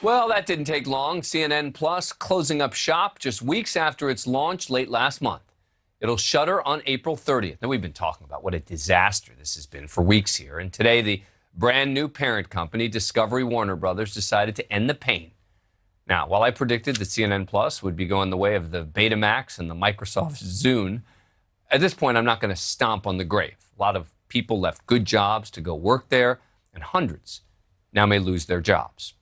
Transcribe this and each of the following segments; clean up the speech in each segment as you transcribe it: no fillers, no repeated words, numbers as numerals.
Well, that didn't take long. CNN Plus closing up shop just weeks after its launch late last month. It'll shutter on April 30th. Now, we've been talking about what a disaster this has been for weeks here. And today, the brand new parent company, Discovery Warner Brothers, decided to end the pain. Now, while I predicted that CNN Plus would be going the way of the Betamax and the Microsoft Zune, at this point, I'm not going to stomp on the grave. A lot of people left good jobs to go work there, and hundreds now may lose their jobs.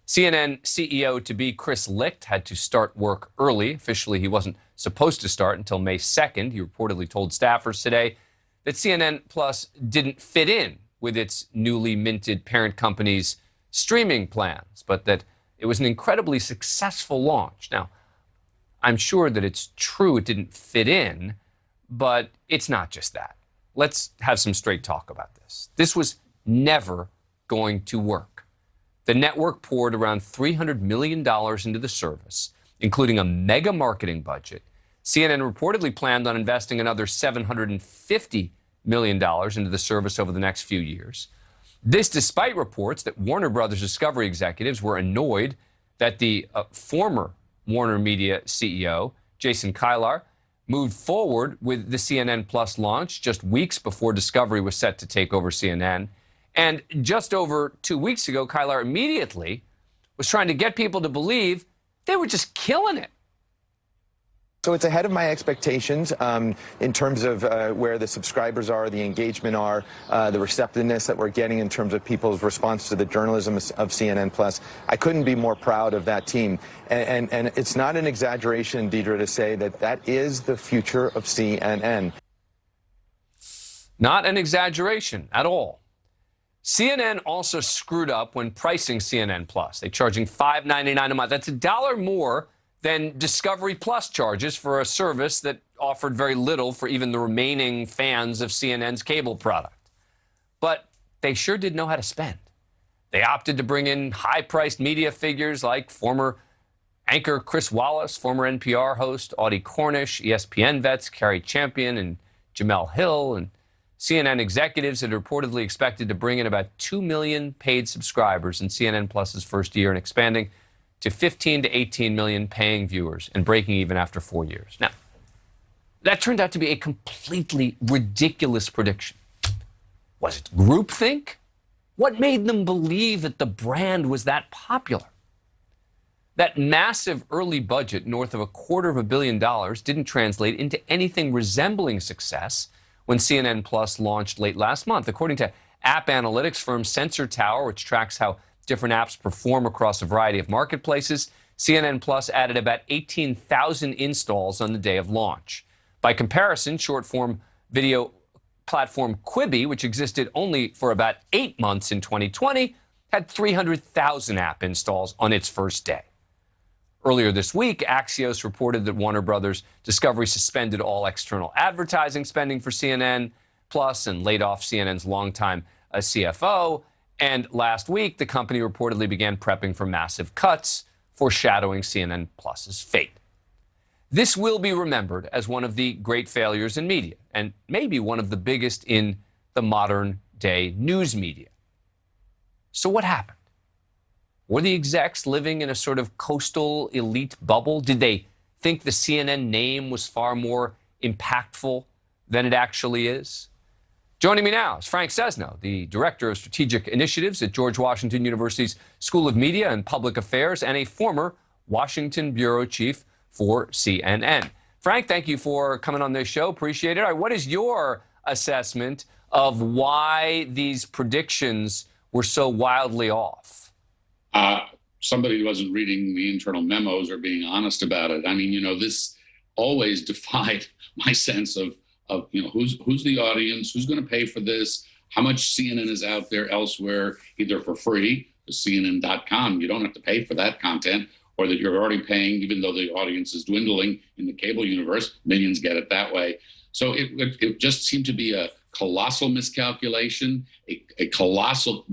CNN CEO-to-be Chris Licht had to start work early. Officially, he wasn't supposed to start until May 2nd. He reportedly told staffers today that CNN Plus didn't fit in with its newly minted parent company's streaming plans, but that it was an incredibly successful launch. Now, I'm sure that it's true it didn't fit in, but it's not just that. Let's have some straight talk about this. This was never going to work. The network poured around $300 million into the service, including a mega marketing budget. CNN reportedly planned on investing another $750 million into the service over the next few years. This despite reports that Warner Brothers Discovery executives were annoyed that the former Warner Media CEO, Jason Kilar, moved forward with the CNN Plus launch just weeks before Discovery was set to take over CNN. And just over 2 weeks ago, Kilar immediately was trying to get people to believe they were just killing it. So it's ahead of my expectations in terms of where the subscribers are, the engagement are, the receptiveness that we're getting in terms of people's response to the journalism of CNN Plus. I couldn't be more proud of that team. And it's not an exaggeration, Deidre, to say that that is the future of CNN. Not an exaggeration at all. CNN also screwed up when pricing CNN Plus. They're charging $5.99 a month. That's $1 more than Discovery Plus charges for a service that offered very little for even the remaining fans of CNN's cable product. But they sure did know how to spend. They opted to bring in high-priced media figures like former anchor Chris Wallace, former NPR host Audie Cornish, ESPN vets Carrie Champion and Jamel Hill, and CNN executives had reportedly expected to bring in about 2 million paid subscribers in CNN Plus's first year and expanding to 15 to 18 million paying viewers and breaking even after 4 years. Now, that turned out to be a completely ridiculous prediction. Was it groupthink? What made them believe that the brand was that popular? That massive early budget north of $250 million didn't translate into anything resembling success when CNN Plus launched late last month. According to app analytics firm Sensor Tower, which tracks how different apps perform across a variety of marketplaces, CNN Plus added about 18,000 installs on the day of launch. By comparison, short-form video platform Quibi, which existed only for about 8 months in 2020, had 300,000 app installs on its first day. Earlier this week, Axios reported that Warner Brothers Discovery suspended all external advertising spending for CNN Plus and laid off CNN's longtime CFO. And last week, the company reportedly began prepping for massive cuts, foreshadowing CNN Plus's fate. This will be remembered as one of the great failures in media, and maybe one of the biggest in the modern day news media. So what happened? Were the execs living in a sort of coastal elite bubble? Did they think the CNN name was far more impactful than it actually is? Joining me now is Frank Sesno, the Director of Strategic Initiatives at George Washington University's School of Media and Public Affairs and a former Washington Bureau Chief for CNN. Frank, thank you for coming on this show. Appreciate it. All right, what is your assessment of why these predictions were so wildly off? Somebody wasn't reading the internal memos or being honest about it. I mean, this always defied my sense of who's the audience, who's going to pay for this, how much CNN is out there elsewhere, either for free, the CNN.com, you don't have to pay for that content, or that you're already paying, even though the audience is dwindling in the cable universe, millions get it that way. So it just seemed to be a colossal miscalculation, a colossal,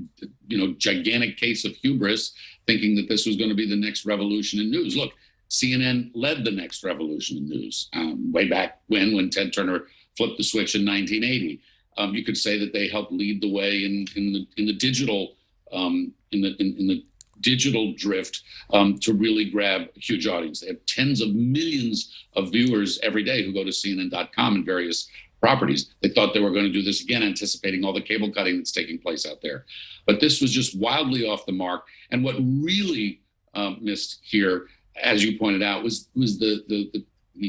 gigantic case of hubris, thinking that this was going to be the next revolution in news. Look, CNN led the next revolution in news way back when Ted Turner flipped the switch in 1980. You could say that they helped lead the way in the digital digital drift to really grab a huge audience. They have tens of millions of viewers every day who go to CNN.com and various properties. They thought they were going to do this again, anticipating all the cable cutting that's taking place out there. But this was just wildly off the mark. And what really missed here, as you pointed out, was the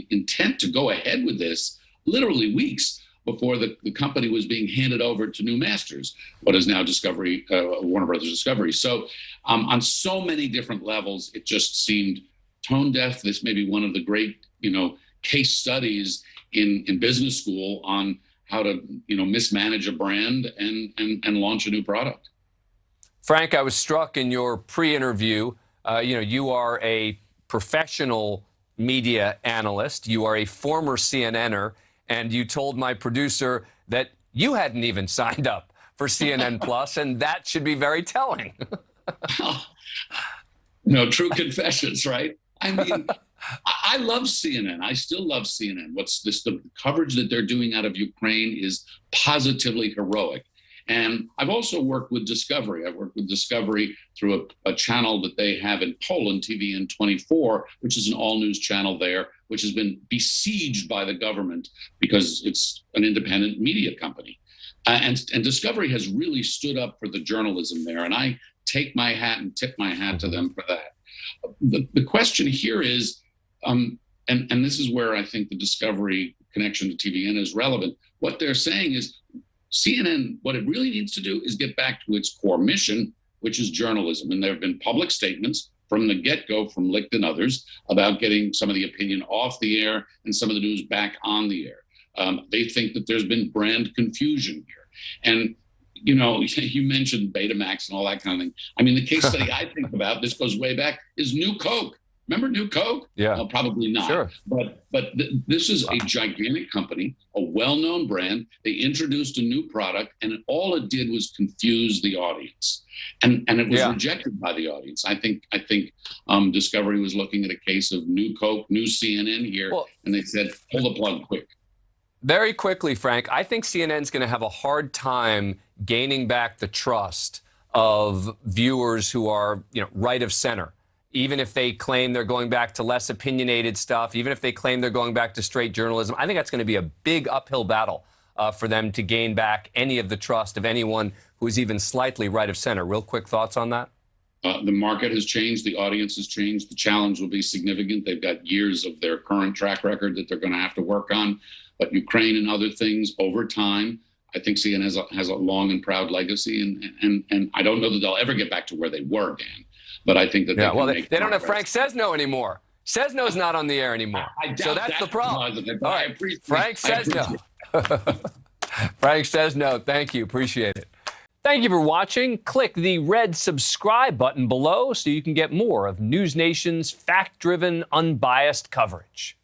intent to go ahead with this literally weeks before the company was being handed over to new masters, what is now Discovery, Warner Brothers Discovery. So on so many different levels, it just seemed tone deaf. This may be one of the great, case studies in business school on how to, mismanage a brand and launch a new product. Frank, I was struck in your pre-interview. You are a professional media analyst. You are a former CNNer, and you told my producer that you hadn't even signed up for CNN Plus, and that should be very telling. True confessions, right? I mean, I love CNN. I still love CNN. The coverage that they're doing out of Ukraine is positively heroic. And I've also worked with Discovery. I've worked with Discovery through a channel that they have in Poland, TVN24, which is an all-news channel there, which has been besieged by the government because it's an independent media company. And Discovery has really stood up for the journalism there. And I take my hat and tip my hat to them for that. The question here is, and this is where I think the Discovery connection to TVN is relevant. What they're saying is CNN, what it really needs to do is get back to its core mission, which is journalism. And there have been public statements from the get-go from Licht and others about getting some of the opinion off the air and some of the news back on the air. They think that there's been brand confusion here. And you mentioned Betamax and all that kind of thing. I mean, the case study I think about, this goes way back, is New Coke. Remember New Coke? Yeah. Well, probably not. Sure. But this is a gigantic company, a well-known brand. They introduced a new product, and all it did was confuse the audience. And it was rejected by the audience. I think Discovery was looking at a case of New Coke, new CNN here, and they said, pull the plug quick. Very quickly, Frank, I think CNN's going to have a hard time gaining back the trust of viewers who are, right of center. Even if they claim they're going back to less opinionated stuff, even if they claim they're going back to straight journalism, I think that's going to be a big uphill battle for them to gain back any of the trust of anyone who's even slightly right of center. Real quick thoughts on that? The market has changed. The audience has changed. The challenge will be significant. They've got years of their current track record that they're going to have to work on. But Ukraine and other things over time, I think CNN has a long and proud legacy. And I don't know that they'll ever get back to where they were, Dan. But I think that they don't have Frank Sesno anymore. Sesno's not on the air anymore. So that's the problem. All right, Frank Sesno. Frank Sesno, thank you. Appreciate it. Thank you for watching. Click the red subscribe button below so you can get more of NewsNation's fact-driven, unbiased coverage.